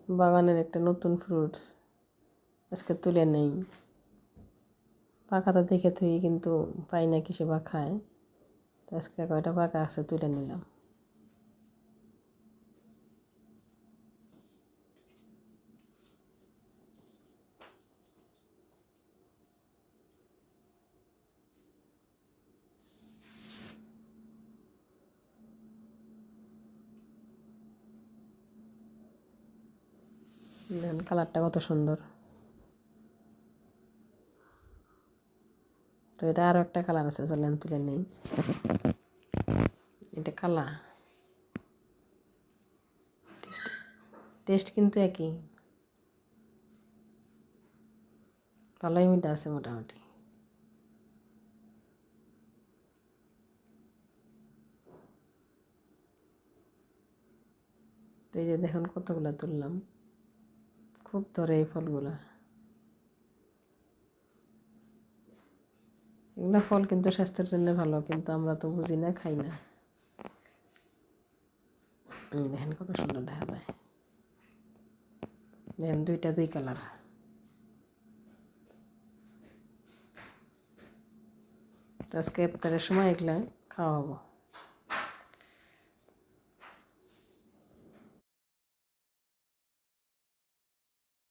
বাগানের একটা নতুন ফ্রুটস আজকে তুলে নেই। পাকাটা দেখে তুই কিন্তু পাই না কিসে বা খায়। আজকে কয়টা পাকা আছে তুলে নিলাম। দেখেন কালারটা কত সুন্দর। তো এটা আরও একটা কালার আছে, চলেন তুলে নেই। এটা কালা, টেস্ট কিন্তু একই, ভালোই মিঠা আছে মোটামুটি। তো এই যে দেখুন কতগুলো তুললাম, খুব ধরে এই ফলগুলা। এগুলো ফল কিন্তু স্বাস্থ্যের জন্য ভালো, কিন্তু আমরা তো বুঝি না, খাই না। দেখেন কত সুন্দর দেখা যায়। দেখেন দুইটা দুই কালার। তো আজকে ইফতারের সময় এগুলা খাওয়া হবো।